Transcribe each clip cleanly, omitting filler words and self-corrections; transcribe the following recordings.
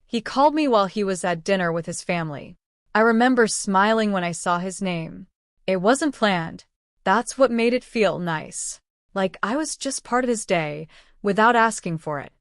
He called me while he was at dinner with his family. I remember smiling when I saw his name. It wasn't planned. That's what made it feel nice. Like I was just part of his day, without asking for it.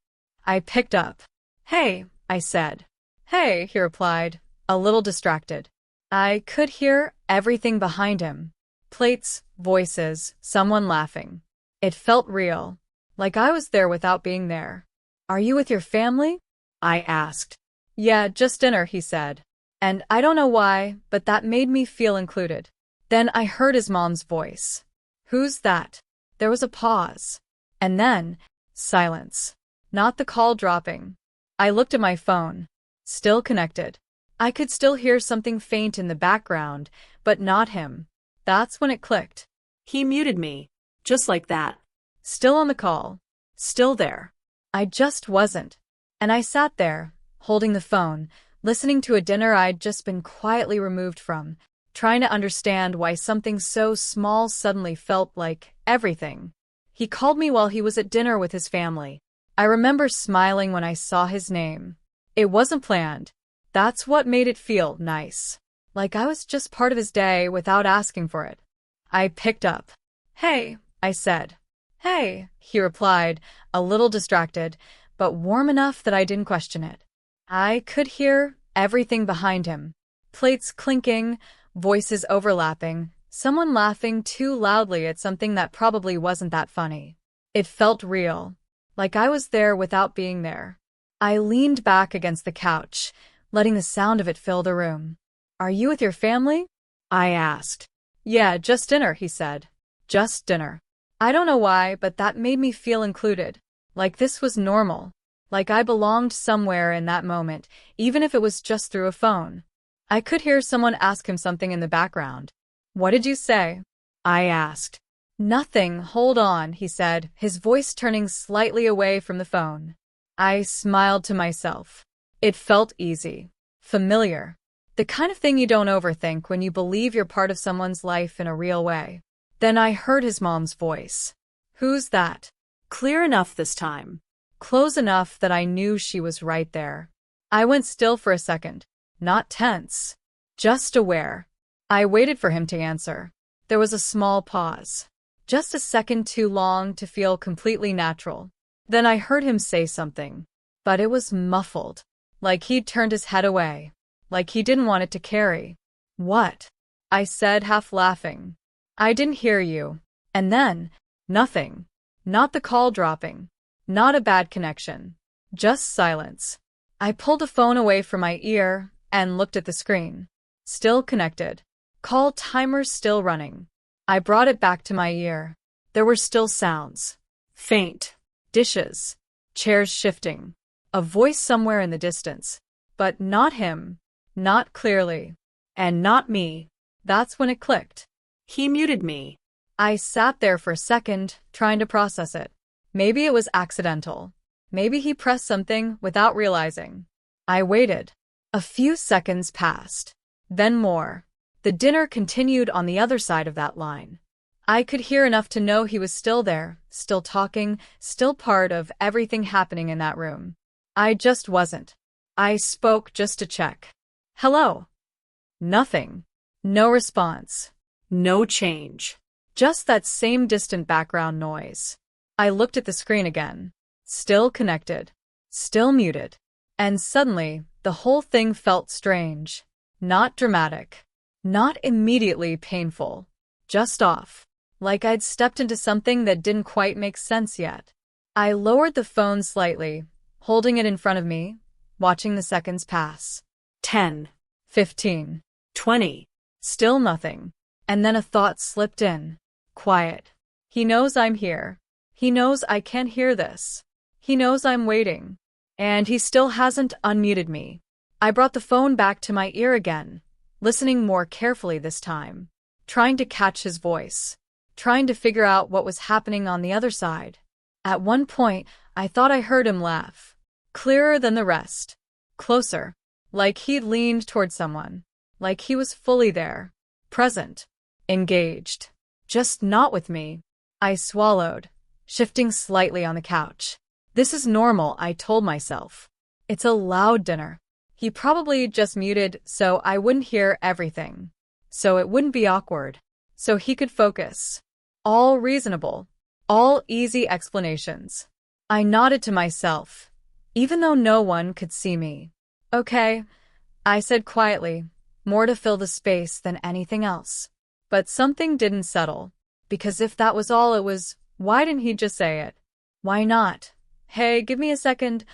I picked up. "Hey," I said. "Hey," he replied, a little distracted. I could hear everything behind him. Plates, voices, someone laughing. It felt real, like I was there without being there. "Are you with your family?" I asked. "Yeah, just dinner," he said. And I don't know why, but that made me feel included. Then I heard his mom's voice. "Who's that?" There was a pause. And then, silence. Not the call dropping. I looked at my phone. Still connected. I could still hear something faint in the background, but not him. That's when it clicked. He muted me. Just like that. Still on the call. Still there. I just wasn't. And I sat there, holding the phone, listening to a dinner I'd just been quietly removed from, trying to understand why something so small suddenly felt like everything. He called me while he was at dinner with his family. I remember smiling when I saw his name. It wasn't planned. That's what made it feel nice. Like I was just part of his day without asking for it. I picked up. "Hey," I said. "Hey," he replied, a little distracted, but warm enough that I didn't question it. I could hear everything behind him. Plates clinking, voices overlapping, someone laughing too loudly at something that probably wasn't that funny. It felt real, like I was there without being there. I leaned back against the couch, letting the sound of it fill the room. "Are you with your family?" I asked. "Yeah, just dinner," he said. Just dinner. I don't know why, but that made me feel included. Like this was normal. Like I belonged somewhere in that moment, even if it was just through a phone. I could hear someone ask him something in the background. "What did you say?" I asked. "Nothing, hold on," he said, his voice turning slightly away from the phone. I smiled to myself. It felt easy. Familiar. The kind of thing you don't overthink when you believe you're part of someone's life in a real way. Then I heard his mom's voice. "Who's that?" Clear enough this time. Close enough that I knew she was right there. I went still for a second. Not tense. Just aware. I waited for him to answer. There was a small pause. Just a second too long to feel completely natural. Then I heard him say something. But it was muffled. Like he'd turned his head away. Like he didn't want it to carry. "What?" I said, half laughing. "I didn't hear you." And then, nothing. Not the call dropping. Not a bad connection. Just silence. I pulled the phone away from my ear and looked at the screen. Still connected. Call timer still running. I brought it back to my ear. There were still sounds. Faint. Dishes. Chairs shifting. A voice somewhere in the distance. But not him. Not clearly. And not me. That's when it clicked. He muted me. I sat there for a second, trying to process it. Maybe it was accidental. Maybe he pressed something without realizing. I waited. A few seconds passed. Then more. The dinner continued on the other side of that line. I could hear enough to know he was still there, still talking, still part of everything happening in that room. I just wasn't. I spoke just to check. "Hello?" Nothing. No response. No change. Just that same distant background noise. I looked at the screen again. Still connected. Still muted. And suddenly, the whole thing felt strange. Not dramatic. Not immediately painful. Just off. Like I'd stepped into something that didn't quite make sense yet. I lowered the phone slightly, holding it in front of me, watching the seconds pass. 10. 15. 20. Still nothing. And then a thought slipped in. Quiet. He knows I'm here. He knows I can't hear this. He knows I'm waiting. And he still hasn't unmuted me. I brought the phone back to my ear again, listening more carefully this time, trying to catch his voice, trying to figure out what was happening on the other side. At one point, I thought I heard him laugh. Clearer than the rest. Closer. Like he'd leaned toward someone. Like he was fully there. Present. Engaged. Just not with me. I swallowed, shifting slightly on the couch. This is normal, I told myself. It's a loud dinner. He probably just muted so I wouldn't hear everything. So it wouldn't be awkward. So he could focus. All reasonable. All easy explanations. I nodded to myself, even though no one could see me. Okay, I said quietly, more to fill the space than anything else. But something didn't settle. Because if that was all it was, why didn't he just say it? Why not? Hey, give me a second.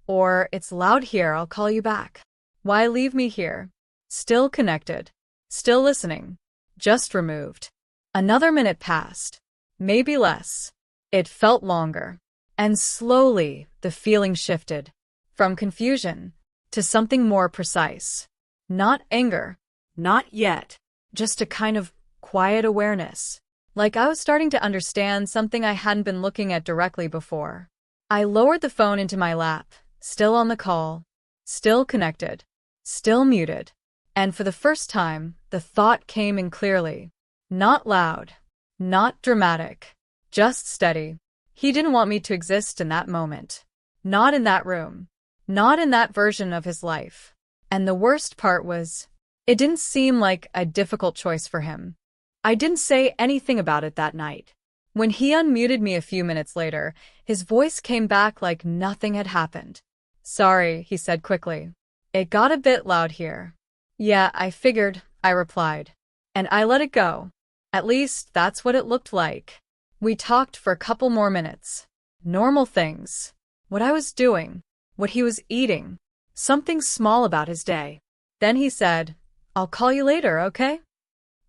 Or, it's loud here, I'll call you back. Why leave me here? Still connected. Still listening. Just removed. Another minute passed. Maybe less. It felt longer. And slowly, the feeling shifted. From confusion to something more precise. Not anger. Not yet. Just a kind of quiet awareness. Like I was starting to understand something I hadn't been looking at directly before. I lowered the phone into my lap, still on the call, still connected, still muted. And for the first time, the thought came in clearly. Not loud, not dramatic, just steady. He didn't want me to exist in that moment. Not in that room. Not in that version of his life. And the worst part was, it didn't seem like a difficult choice for him. I didn't say anything about it that night. When he unmuted me a few minutes later, his voice came back like nothing had happened. Sorry, he said quickly. It got a bit loud here. Yeah, I figured, I replied. And I let it go. At least that's what it looked like. We talked for a couple more minutes. Normal things. What I was doing. What he was eating. Something small about his day. Then he said, I'll call you later, okay?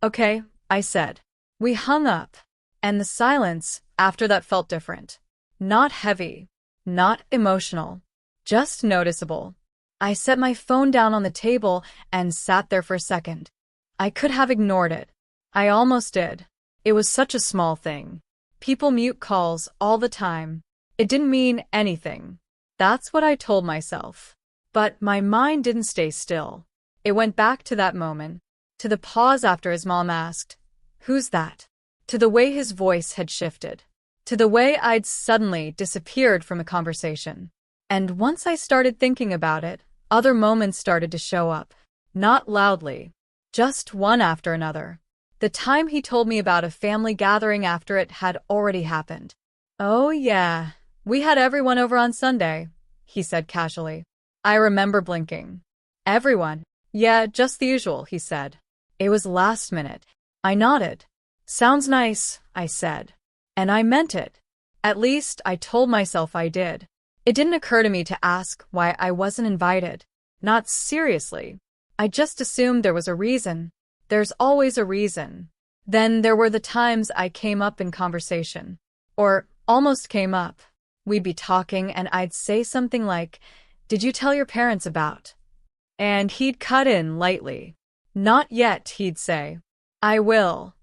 Okay, I said. We hung up. And the silence after that felt different. Not heavy. Not emotional. Just noticeable. I set my phone down on the table and sat there for a second. I could have ignored it. I almost did. It was such a small thing. People mute calls all the time. It didn't mean anything. That's what I told myself. But my mind didn't stay still. It went back to that moment, to the pause after his mom asked, "Who's that?" To the way his voice had shifted, to the way I'd suddenly disappeared from a conversation. And once I started thinking about it, other moments started to show up. Not loudly, just one after another. The time he told me about a family gathering after it had already happened. Oh yeah, we had everyone over on Sunday, he said casually. I remember blinking. Everyone? Yeah, just the usual, he said. It was last minute. I nodded. Sounds nice, I said. And I meant it. At least I told myself I did. It didn't occur to me to ask why I wasn't invited. Not seriously. I just assumed there was a reason. There's always a reason. Then there were the times I came up in conversation. Or almost came up. We'd be talking and I'd say something like, "Did you tell your parents about?" And he'd cut in lightly. "Not yet," he'd say. "I will.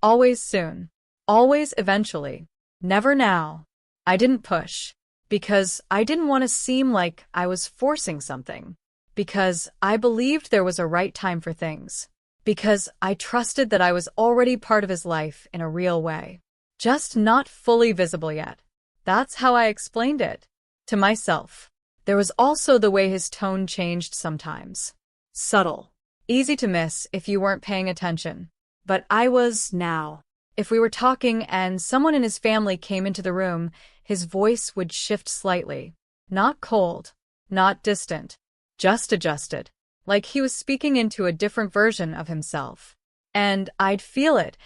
Always soon. Always eventually. Never now." I didn't push. Because I didn't want to seem like I was forcing something. Because I believed there was a right time for things. Because I trusted that I was already part of his life in a real way. Just not fully visible yet. That's how I explained it. To myself. There was also the way his tone changed sometimes. Subtle. Easy to miss if you weren't paying attention. But I was now. If we were talking and someone in his family came into the room, his voice would shift slightly. Not cold. Not distant. Just adjusted. Like he was speaking into a different version of himself. And I'd feel it,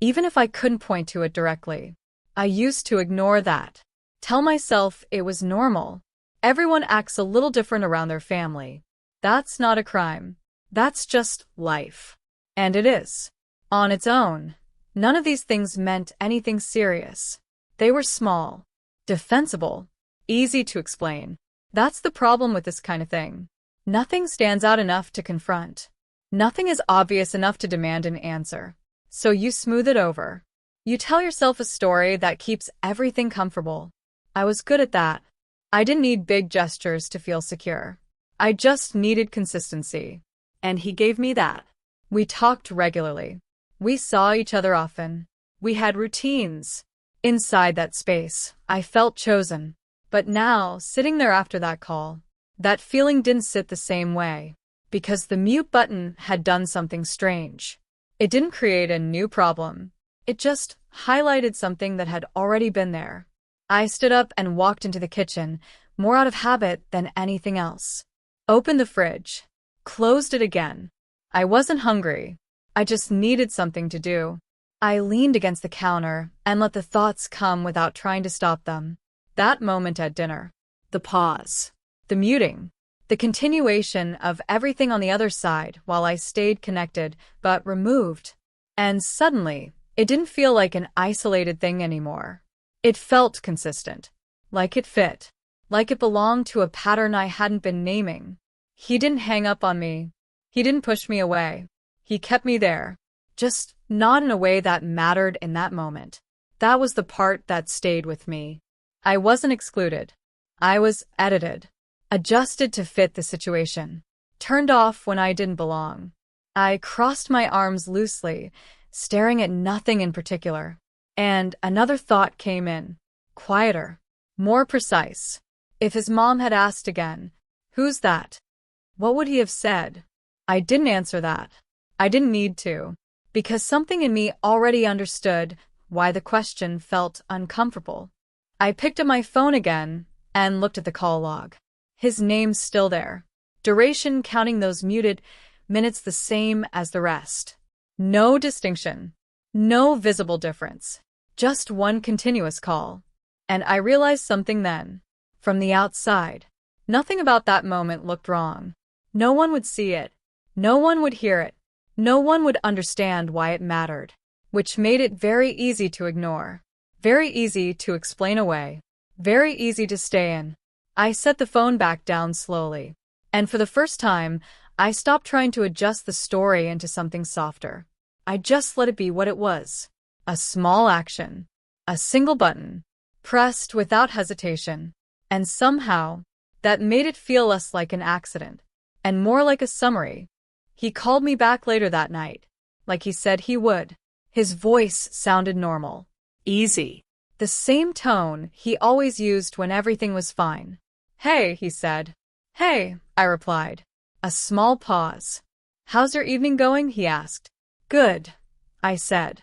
even if I couldn't point to it directly. I used to ignore that. Tell myself it was normal. Everyone acts a little different around their family. That's not a crime. That's just life. And it is. On its own. None of these things meant anything serious. They were small. Defensible. Easy to explain. That's the problem with this kind of thing. Nothing stands out enough to confront. Nothing is obvious enough to demand an answer. So you smooth it over. You tell yourself a story that keeps everything comfortable. I was good at that. I didn't need big gestures to feel secure. I just needed consistency. And he gave me that. We talked regularly. We saw each other often. We had routines. Inside that space, I felt chosen. But now, sitting there after that call, That feeling didn't sit the same way, because the mute button had done something strange. It didn't create a new problem. It just highlighted something that had already been there. I stood up and walked into the kitchen, more out of habit than anything else. Opened the fridge. Closed it again. I wasn't hungry. I just needed something to do. I leaned against the counter and let the thoughts come without trying to stop them. That moment at dinner. The pause. The muting. The continuation of everything on the other side while I stayed connected but removed. And suddenly, it didn't feel like an isolated thing anymore. It felt consistent. Like it fit. Like it belonged to a pattern I hadn't been naming. He didn't hang up on me. He didn't push me away. He kept me there. Just not in a way that mattered in that moment. That was the part that stayed with me. I wasn't excluded. I was edited. Adjusted to fit the situation. Turned off when I didn't belong. I crossed my arms loosely, staring at nothing in particular. And another thought came in. Quieter. More precise. If his mom had asked again, "Who's that?" what would he have said? I didn't answer that. I didn't need to. Because something in me already understood why the question felt uncomfortable. I picked up my phone again and looked at the call log. His name's still there. Duration counting those muted minutes the same as the rest. No distinction. No visible difference. Just one continuous call. And I realized something then. From the outside. Nothing about that moment looked wrong. No one would see it. No one would hear it. No one would understand why it mattered. Which made it very easy to ignore. Very easy to explain away. Very easy to stay in. I set the phone back down slowly. And for the first time, I stopped trying to adjust the story into something softer. I just let it be what it was. A small action. A single button. Pressed without hesitation. And somehow, that made it feel less like an accident. And more like a summary. He called me back later that night. Like he said he would. His voice sounded normal. Easy. The same tone he always used when everything was fine. "Hey," he said. "Hey," I replied. A small pause. "How's your evening going?" he asked. "Good," I said.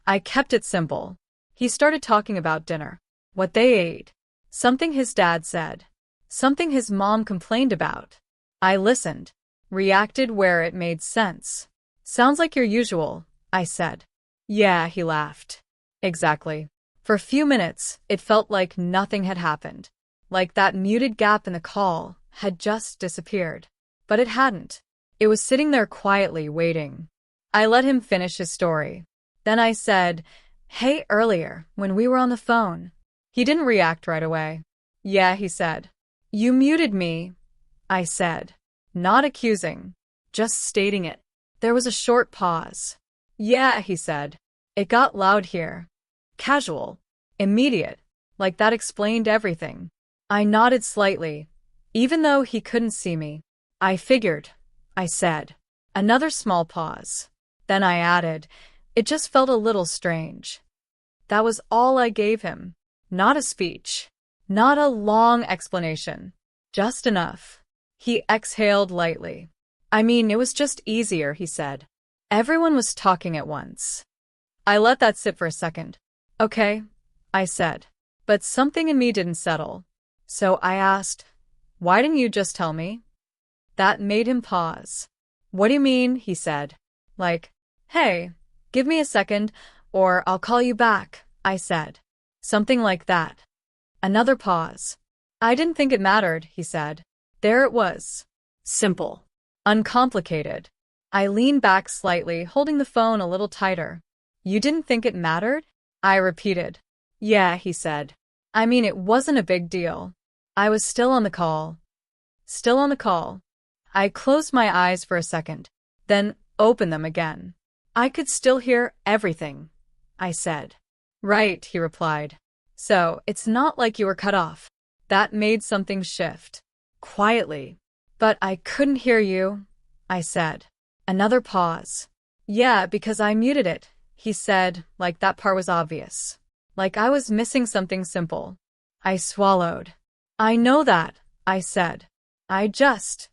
I kept it simple. He started talking about dinner. What they ate. Something his dad said. Something his mom complained about. I listened. Reacted where it made sense. "Sounds like your usual," I said. "Yeah," he laughed. "Exactly." For a few minutes, it felt like nothing had happened. Like that muted gap in the call had just disappeared. But it hadn't. It was sitting there quietly waiting. I let him finish his story. Then I said, "Hey, earlier, when we were on the phone." He didn't react right away. "Yeah," he said. "You muted me," I said. Not accusing. Just stating it. There was a short pause. "Yeah," he said. "It got loud here." Casual. Immediate. Like that explained everything. I nodded slightly, even though he couldn't see me. "I figured," I said. Another small pause. Then I added, "It just felt a little strange." That was all I gave him. Not a speech. Not a long explanation. Just enough. He exhaled lightly. "I mean, it was just easier," he said. "Everyone was talking at once." I let that sit for a second. "Okay," I said. But something in me didn't settle. So I asked, "Why didn't you just tell me?" That made him pause. "What do you mean?" he said. Like, "Hey, give me a second, or I'll call you back," I said. Something like that. Another pause. "I didn't think it mattered," he said. There it was. Simple. Uncomplicated. I leaned back slightly, holding the phone a little tighter. "You didn't think it mattered?" I repeated. "Yeah," he said. "I mean, it wasn't a big deal." I was still on the call. Still on the call. I closed my eyes for a second, then opened them again. I could still hear everything, I said. "Right," he replied. "So, it's not like you were cut off." That made something shift. Quietly. "But I couldn't hear you," I said. Another pause. "Yeah, because I muted it," he said, like that part was obvious. Like I was missing something simple. I swallowed. "I know that," I said. I just,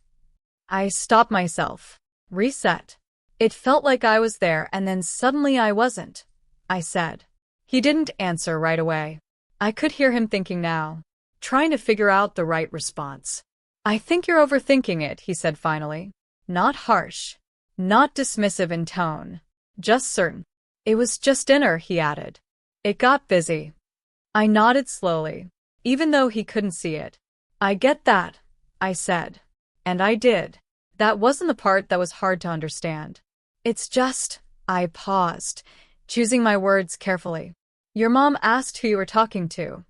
I stopped myself. Reset. It felt like I was there and then suddenly I wasn't, I said. He didn't answer right away. I could hear him thinking now, trying to figure out the right response. I think you're overthinking it, he said finally. Not harsh. Not dismissive in tone. Just certain. It was just dinner, he added. It got busy. I nodded slowly, even though he couldn't see it. I get that, I said. And I did. That wasn't the part that was hard to understand. It's just, I paused, choosing my words carefully. Your mom asked who you were talking to.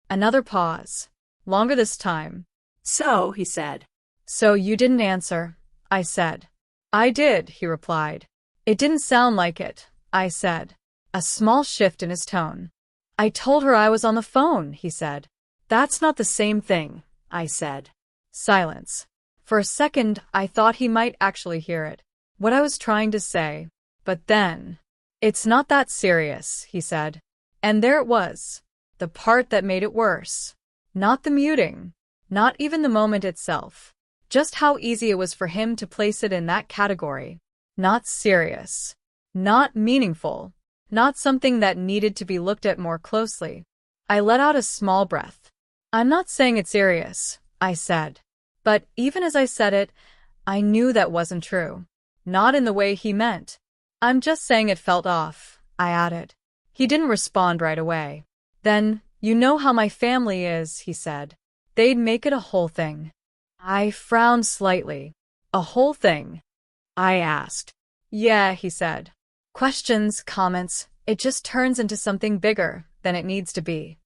Another pause. Longer this time. So, he said. So you didn't answer, I said. I did, he replied. It didn't sound like it, I said. A small shift in his tone. I told her I was on the phone, he said. That's not the same thing, I said. Silence. For a second, I thought he might actually hear it, what I was trying to say. But then, it's not that serious, he said. And there it was, the part that made it worse. Not the muting, not even the moment itself. Just how easy it was for him to place it in that category. Not serious. Not meaningful. Not something that needed to be looked at more closely. I let out a small breath. I'm not saying it's serious, I said. But even as I said it, I knew that wasn't true. Not in the way he meant. I'm just saying it felt off, I added. He didn't respond right away. Then, you know how my family is, he said. They'd make it a whole thing. I frowned slightly. A whole thing? I asked. Yeah, he said. Questions, comments, it just turns into something bigger than it needs to be.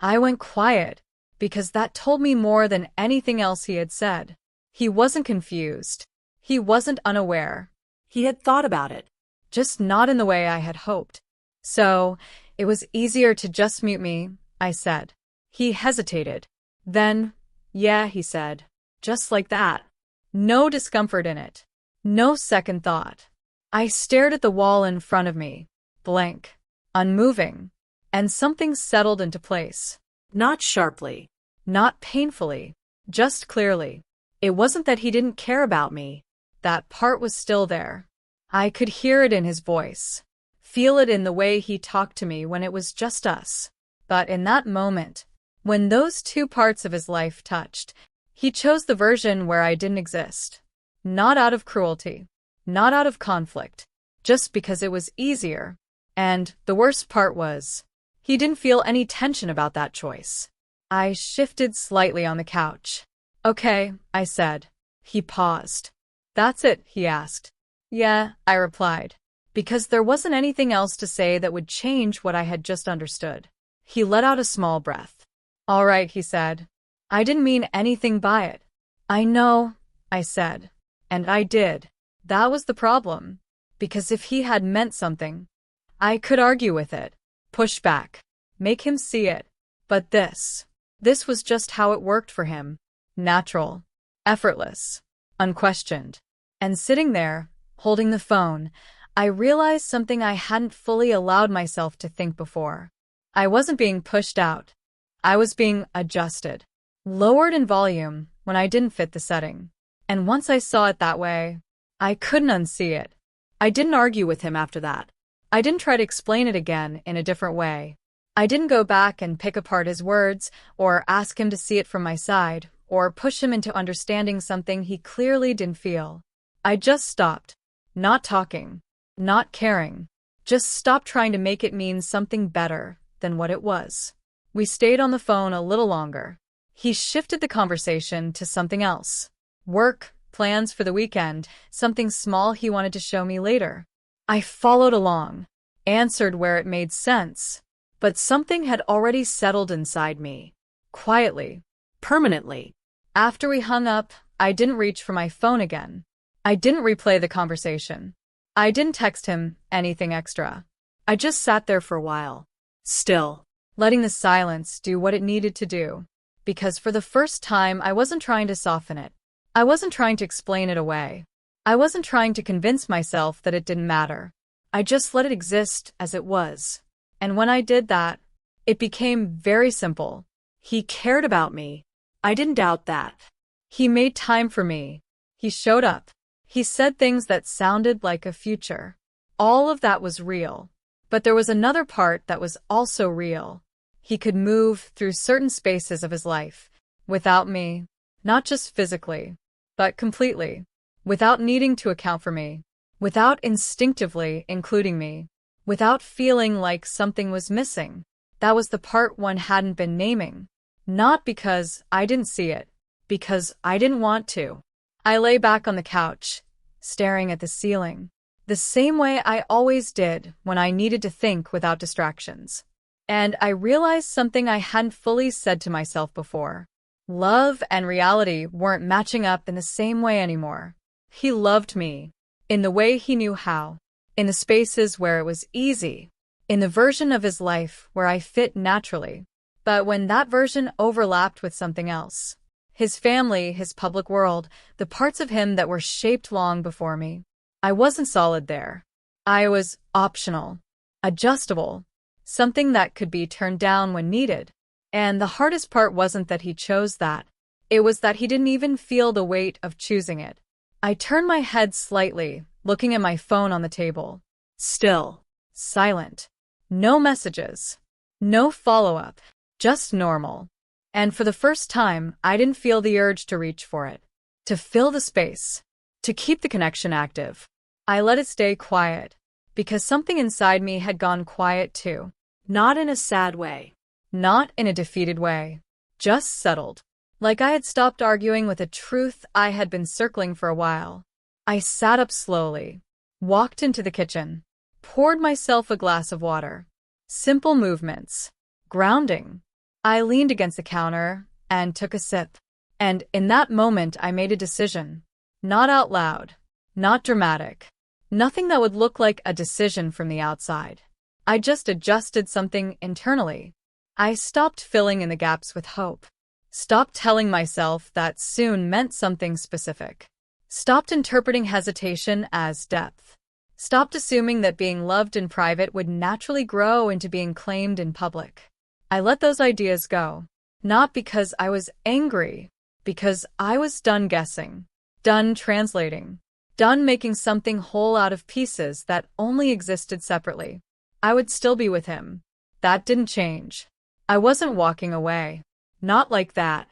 I went quiet, because that told me more than anything else he had said. He wasn't confused. He wasn't unaware. He had thought about it. Just not in the way I had hoped. So, it was easier to just mute me, I said. He hesitated. Then, yeah, he said. Just like that. No discomfort in it. No second thought. I stared at the wall in front of me, blank, unmoving, and something settled into place. Not sharply. Not painfully. Just clearly. It wasn't that he didn't care about me. That part was still there. I could hear it in his voice. Feel it in the way he talked to me when it was just us. But in that moment, when those two parts of his life touched, he chose the version where I didn't exist. Not out of cruelty. Not out of conflict. Just because it was easier. And the worst part was, he didn't feel any tension about that choice. I shifted slightly on the couch. Okay, I said. He paused. That's it, he asked. Yeah, I replied. Because there wasn't anything else to say that would change what I had just understood. He let out a small breath. All right, he said. I didn't mean anything by it. I know, I said. And I did. That was the problem. Because if he had meant something, I could argue with it, push back, make him see it. But this was just how it worked for him. Natural, effortless, unquestioned. And sitting there, holding the phone, I realized something I hadn't fully allowed myself to think before. I wasn't being pushed out. I was being adjusted, lowered in volume when I didn't fit the setting. And once I saw it that way, I couldn't unsee it. I didn't argue with him after that. I didn't try to explain it again in a different way. I didn't go back and pick apart his words, or ask him to see it from my side, or push him into understanding something he clearly didn't feel. I just stopped. Not talking. Not caring. Just stopped trying to make it mean something better than what it was. We stayed on the phone a little longer. He shifted the conversation to something else. Work, plans for the weekend, something small he wanted to show me later. I followed along, answered where it made sense, but something had already settled inside me. Quietly. Permanently. After we hung up, I didn't reach for my phone again. I didn't replay the conversation. I didn't text him anything extra. I just sat there for a while. Still. Letting the silence do what it needed to do. Because for the first time, I wasn't trying to soften it. I wasn't trying to explain it away. I wasn't trying to convince myself that it didn't matter. I just let it exist as it was. And when I did that, it became very simple. He cared about me. I didn't doubt that. He made time for me. He showed up. He said things that sounded like a future. All of that was real. But there was another part that was also real. He could move through certain spaces of his life without me, not just physically, but completely, without needing to account for me, without instinctively including me, without feeling like something was missing. That was the part one hadn't been naming. Not because I didn't see it, because I didn't want to. I lay back on the couch, staring at the ceiling, the same way I always did when I needed to think without distractions. And I realized something I hadn't fully said to myself before. Love and reality weren't matching up in the same way anymore. He loved me, in the way he knew how, in the spaces where it was easy, in the version of his life where I fit naturally. But when that version overlapped with something else, his family, his public world, the parts of him that were shaped long before me, I wasn't solid there. I was optional, adjustable, something that could be turned down when needed. And the hardest part wasn't that he chose that. It was that he didn't even feel the weight of choosing it. I turned my head slightly, looking at my phone on the table. Still. Silent. No messages. No follow-up. Just normal. And for the first time, I didn't feel the urge to reach for it. To fill the space. To keep the connection active. I let it stay quiet. Because something inside me had gone quiet too. Not in a sad way. Not in a defeated way. Just settled. Like I had stopped arguing with a truth I had been circling for a while. I sat up slowly. Walked into the kitchen. Poured myself a glass of water. Simple movements. Grounding. I leaned against the counter and took a sip. And in that moment I made a decision. Not out loud. Not dramatic. Nothing that would look like a decision from the outside. I just adjusted something internally. I stopped filling in the gaps with hope. Stopped telling myself that soon meant something specific. Stopped interpreting hesitation as depth. Stopped assuming that being loved in private would naturally grow into being claimed in public. I let those ideas go. Not because I was angry, because I was done guessing, done translating, done making something whole out of pieces that only existed separately. I would still be with him. That didn't change. I wasn't walking away. Not like that.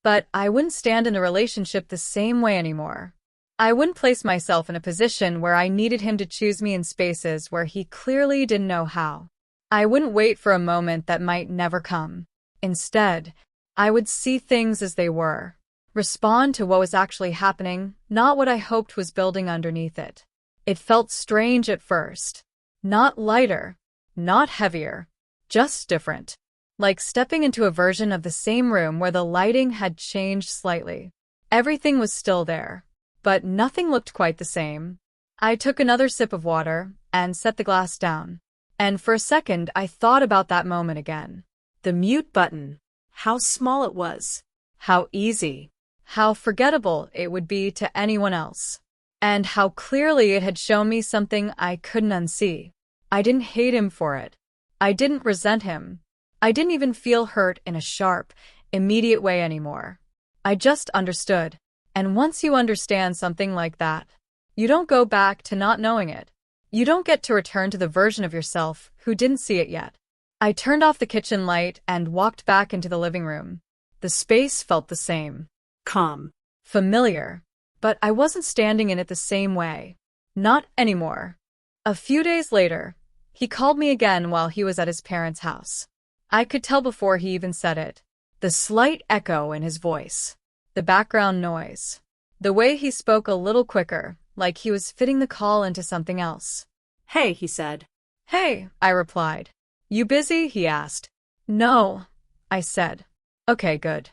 But I wouldn't stand in the relationship the same way anymore. I wouldn't place myself in a position where I needed him to choose me in spaces where he clearly didn't know how. I wouldn't wait for a moment that might never come. Instead, I would see things as they were. Respond to what was actually happening, not what I hoped was building underneath it. It felt strange at first. Not lighter. Not heavier. Just different. Like stepping into a version of the same room where the lighting had changed slightly. Everything was still there, but nothing looked quite the same. I took another sip of water and set the glass down. And for a second, I thought about that moment again. The mute button. How small it was. How easy. How forgettable it would be to anyone else. And how clearly it had shown me something I couldn't unsee. I didn't hate him for it. I didn't resent him. I didn't even feel hurt in a sharp, immediate way anymore. I just understood. And once you understand something like that, you don't go back to not knowing it. You don't get to return to the version of yourself who didn't see it yet. I turned off the kitchen light and walked back into the living room. The space felt the same. Calm. Familiar. But I wasn't standing in it the same way. Not anymore. A few days later, he called me again while he was at his parents' house. I could tell before he even said it. The slight echo in his voice. The background noise. The way he spoke a little quicker, like he was fitting the call into something else. Hey, he said. Hey, I replied. You busy? He asked. No, I said. Okay, good.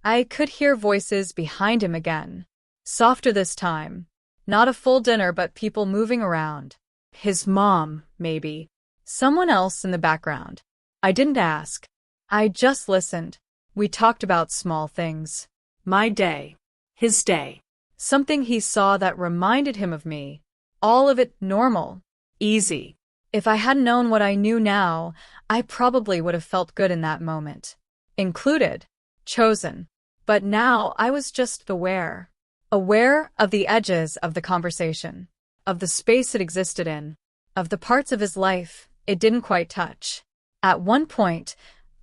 I could hear voices behind him again. Softer this time. Not a full dinner, but people moving around. His mom, maybe. Someone else in the background. I didn't ask. I just listened. We talked about small things. My day. His day. Something he saw that reminded him of me. All of it normal. Easy. If I hadn't known what I knew now, I probably would have felt good in that moment. Included. Chosen. But now I was just aware. Aware of the edges of the conversation, of the space it existed in, of the parts of his life it didn't quite touch. At one point,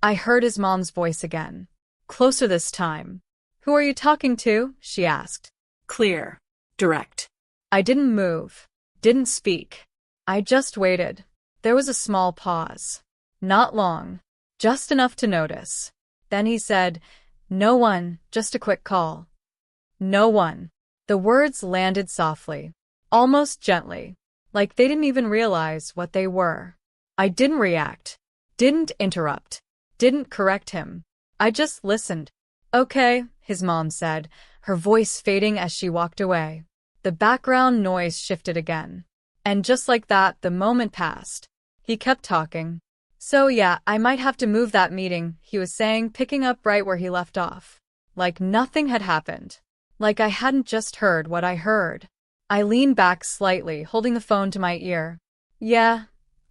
I heard his mom's voice again. Closer this time. "Who are you talking to?" she asked. Clear. Direct. I didn't move, didn't speak. I just waited. There was a small pause. Not long, just enough to notice. Then he said, "No one, just a quick call." No one. The words landed softly, almost gently, like they didn't even realize what they were. I didn't react, didn't interrupt, didn't correct him. I just listened. "Okay," his mom said, her voice fading as she walked away. The background noise shifted again. And just like that, the moment passed. He kept talking. "So yeah, I might have to move that meeting," he was saying, picking up right where he left off. Like nothing had happened. Like I hadn't just heard what I heard. I leaned back slightly, holding the phone to my ear. "Yeah,"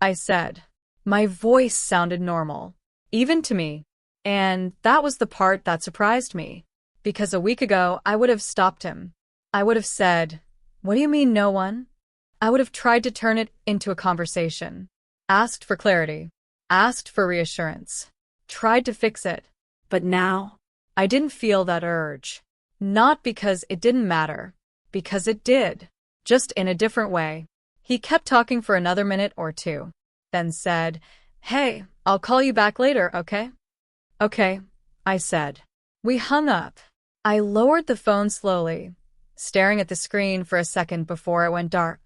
I said. My voice sounded normal, even to me. And that was the part that surprised me. Because a week ago, I would have stopped him. I would have said, "What do you mean, no one?" I would have tried to turn it into a conversation. Asked for clarity. Asked for reassurance. Tried to fix it. But now, I didn't feel that urge. Not because it didn't matter. Because it did. Just in a different way. He kept talking for another minute or two. Then said, "Hey, I'll call you back later, okay?" "Okay," I said. We hung up. I lowered the phone slowly, staring at the screen for a second before it went dark.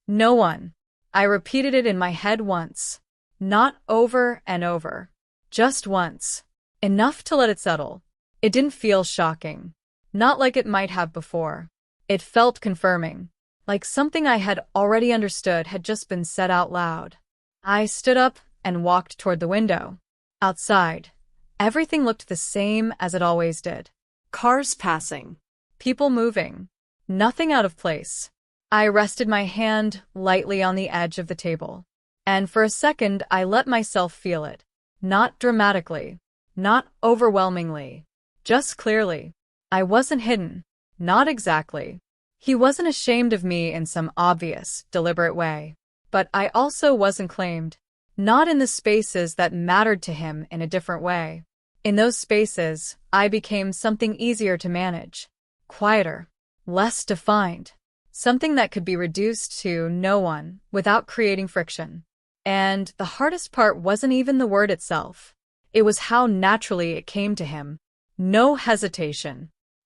No one. I repeated it in my head once. Not over and over. Just once. Enough to let it settle. It didn't feel shocking. Not like it might have before. It felt confirming. Like something I had already understood had just been said out loud. I stood up and walked toward the window. Outside, everything looked the same as it always did. cars passing. People moving. Nothing out of place. I rested my hand lightly on the edge of the table. And for a second, I let myself feel it. Not dramatically. Not overwhelmingly. Just clearly. I wasn't hidden. Not exactly. He wasn't ashamed of me in some obvious, deliberate way. But I also wasn't claimed. Not in the spaces that mattered to him in a different way. In those spaces, I became something easier to manage. Quieter. Less defined. Something that could be reduced to no one without creating friction. And the hardest part wasn't even the word itself. It was how naturally it came to him. No hesitation.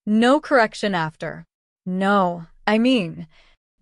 No correction after. No,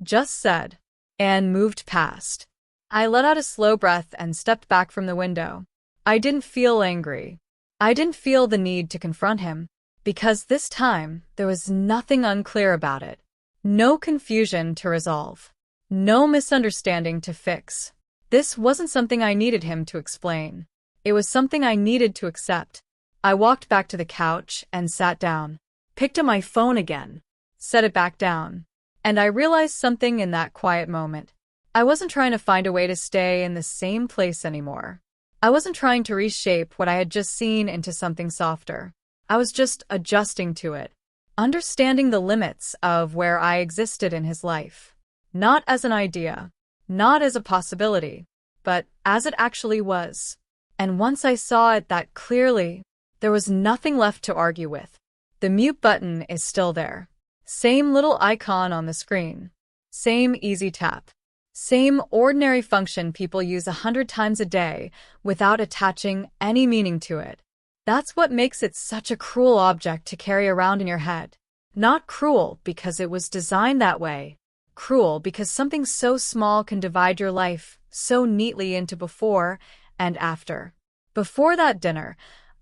just said. And moved past. I let out a slow breath and stepped back from the window. I didn't feel angry. I didn't feel the need to confront him. Because this time, there was nothing unclear about it. No confusion to resolve. No misunderstanding to fix. This wasn't something I needed him to explain. It was something I needed to accept. I walked back to the couch and sat down. Picked up my phone again. Set it back down. And I realized something in that quiet moment. I wasn't trying to find a way to stay in the same place anymore. I wasn't trying to reshape what I had just seen into something softer. I was just adjusting to it. Understanding the limits of where I existed in his life. Not as an idea. Not as a possibility. But as it actually was. And once I saw it that clearly, there was nothing left to argue with. The mute button is still there. Same little icon on the screen. Same easy tap. Same ordinary function people use 100 times a day without attaching any meaning to it. That's what makes it such a cruel object to carry around in your head. Not cruel because it was designed that way. Cruel because something so small can divide your life so neatly into before and after. Before that dinner,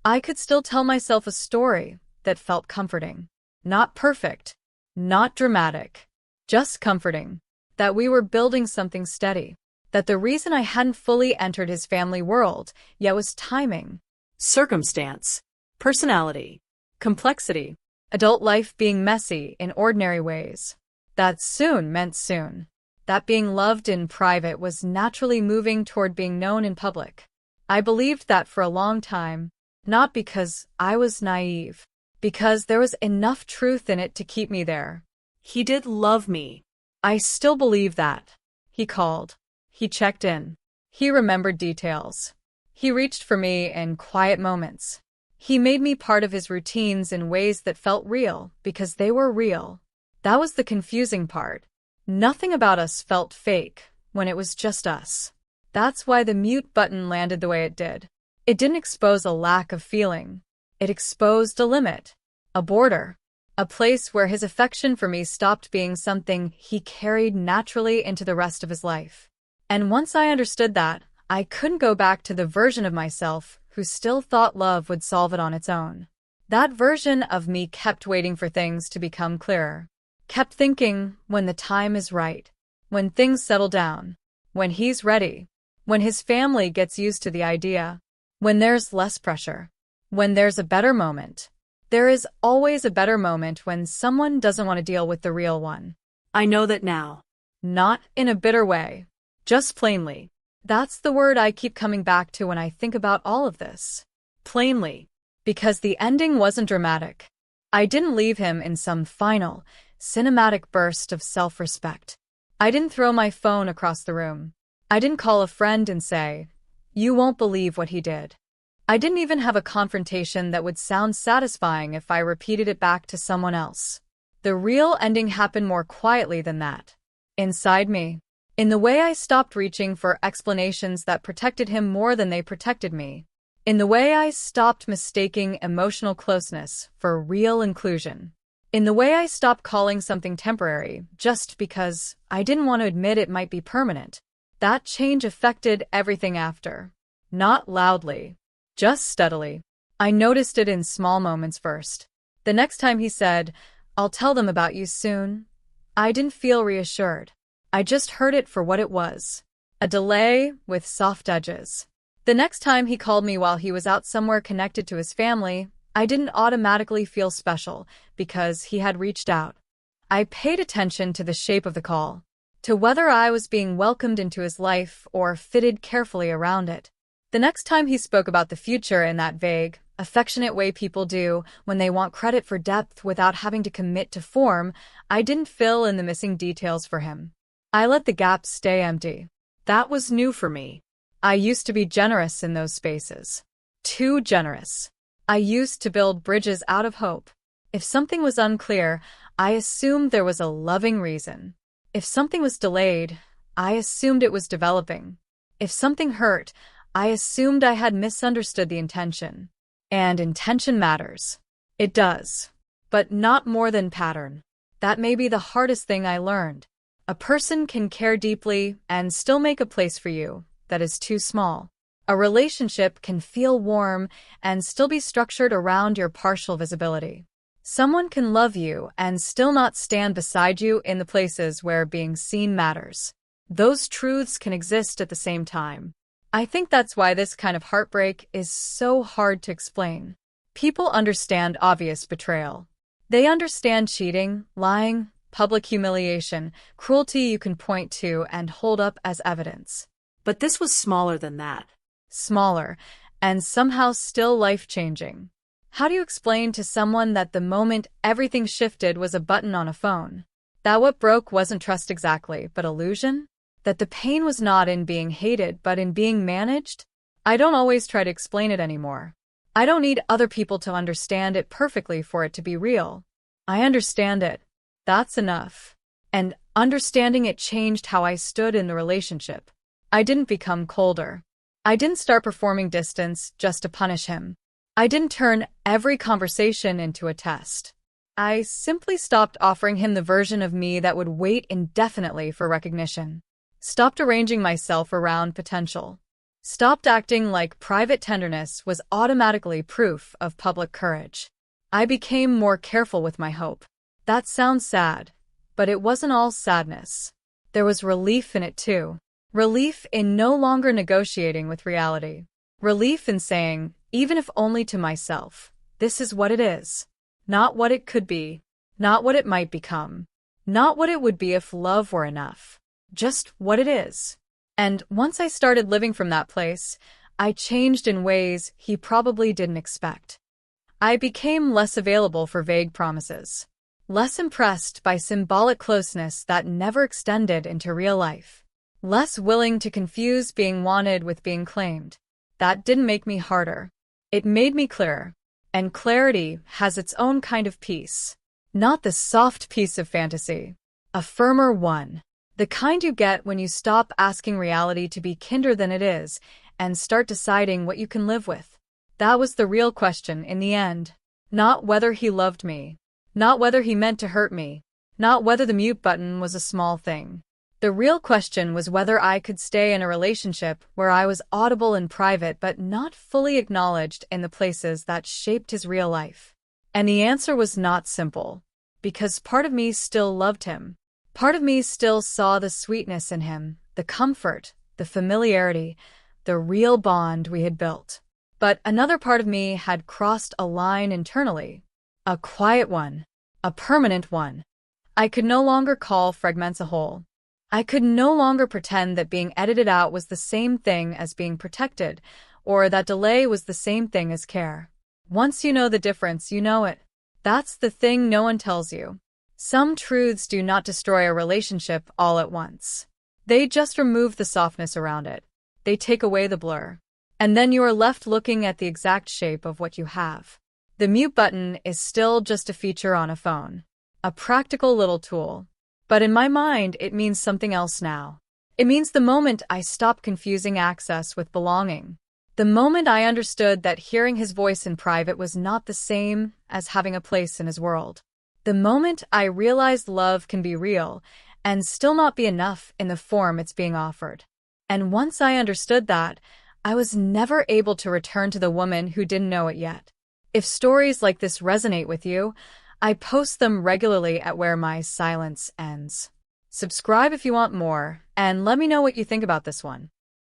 I could still tell myself a story that felt comforting. Not perfect. Not dramatic. Just comforting. That we were building something steady. That the reason I hadn't fully entered his family world yet was timing. Circumstance. Personality. Complexity. Adult life being messy in ordinary ways. That soon meant soon. That being loved in private was naturally moving toward being known in public. I believed that for a long time, not because I was naive, because there was enough truth in it to keep me there. He did love me. I still believe that. He called. He checked in. He remembered details. He reached for me in quiet moments. He made me part of his routines in ways that felt real because they were real. That was the confusing part. Nothing about us felt fake when it was just us. That's why the mute button landed the way it did. It didn't expose a lack of feeling. It exposed a limit, a border, a place where his affection for me stopped being something he carried naturally into the rest of his life. And once I understood that, I couldn't go back to the version of myself who still thought love would solve it on its own. That version of me kept waiting for things to become clearer, kept thinking when the time is right, when things settle down, when he's ready, when his family gets used to the idea, when there's less pressure, when there's a better moment. There is always a better moment when someone doesn't want to deal with the real one. I know that now. Not in a bitter way, just plainly. That's the word I keep coming back to when I think about all of this. Plainly. Because the ending wasn't dramatic. I didn't leave him in some final, cinematic burst of self-respect. I didn't throw my phone across the room. I didn't call a friend and say, "You won't believe what he did." I didn't even have a confrontation that would sound satisfying if I repeated it back to someone else. The real ending happened more quietly than that. Inside me. In the way I stopped reaching for explanations that protected him more than they protected me. In the way I stopped mistaking emotional closeness for real inclusion. In the way I stopped calling something temporary just because I didn't want to admit it might be permanent. That change affected everything after. Not loudly, just steadily. I noticed it in small moments first. The next time he said, "I'll tell them about you soon," I didn't feel reassured. I just heard it for what it was. A delay with soft edges. The next time he called me while he was out somewhere connected to his family, I didn't automatically feel special because he had reached out. I paid attention to the shape of the call, to whether I was being welcomed into his life or fitted carefully around it. The next time he spoke about the future in that vague, affectionate way people do when they want credit for depth without having to commit to form, I didn't fill in the missing details for him. I let the gaps stay empty. That was new for me. I used to be generous in those spaces. Too generous. I used to build bridges out of hope. If something was unclear, I assumed there was a loving reason. If something was delayed, I assumed it was developing. If something hurt, I assumed I had misunderstood the intention. And intention matters. It does. But not more than pattern. That may be the hardest thing I learned. A person can care deeply and still make a place for you that is too small. A relationship can feel warm and still be structured around your partial visibility. Someone can love you and still not stand beside you in the places where being seen matters. Those truths can exist at the same time. I think that's why this kind of heartbreak is so hard to explain. People understand obvious betrayal. They understand cheating, lying, public humiliation, cruelty you can point to and hold up as evidence. But this was smaller than that. Smaller, and somehow still life-changing. How do you explain to someone that the moment everything shifted was a button on a phone? That what broke wasn't trust exactly, but illusion? That the pain was not in being hated, but in being managed? I don't always try to explain it anymore. I don't need other people to understand it perfectly for it to be real. I understand it. That's enough. And understanding it changed how I stood in the relationship. I didn't become colder. I didn't start performing distance just to punish him. I didn't turn every conversation into a test. I simply stopped offering him the version of me that would wait indefinitely for recognition. Stopped arranging myself around potential. Stopped acting like private tenderness was automatically proof of public courage. I became more careful with my hope. That sounds sad, but it wasn't all sadness. There was relief in it too. Relief in no longer negotiating with reality. Relief in saying, even if only to myself, this is what it is. Not what it could be. Not what it might become. Not what it would be if love were enough. Just what it is. And once I started living from that place, I changed in ways he probably didn't expect. I became less available for vague promises, less impressed by symbolic closeness that never extended into real life, less willing to confuse being wanted with being claimed. That didn't make me harder. It made me clearer. And clarity has its own kind of peace. Not the soft peace of fantasy. A firmer one. The kind you get when you stop asking reality to be kinder than it is and start deciding what you can live with. That was the real question in the end. Not whether he loved me. Not whether he meant to hurt me. Not whether the mute button was a small thing. The real question was whether I could stay in a relationship where I was audible in private but not fully acknowledged in the places that shaped his real life. And the answer was not simple, because part of me still loved him. Part of me still saw the sweetness in him, the comfort, the familiarity, the real bond we had built. But another part of me had crossed a line internally, a quiet one, a permanent one. I could no longer call fragments a whole. I could no longer pretend that being edited out was the same thing as being protected, or that delay was the same thing as care. Once you know the difference, you know it. That's the thing no one tells you. Some truths do not destroy a relationship all at once. They just remove the softness around it. They take away the blur. And then you are left looking at the exact shape of what you have. The mute button is still just a feature on a phone. A practical little tool. But in my mind, it means something else now. It means the moment I stopped confusing access with belonging. The moment I understood that hearing his voice in private was not the same as having a place in his world. The moment I realized love can be real and still not be enough in the form it's being offered. And once I understood that, I was never able to return to the woman who didn't know it yet. If stories like this resonate with you, I post them regularly at Where My Silence Ends. Subscribe if you want more, and let me know what you think about this one.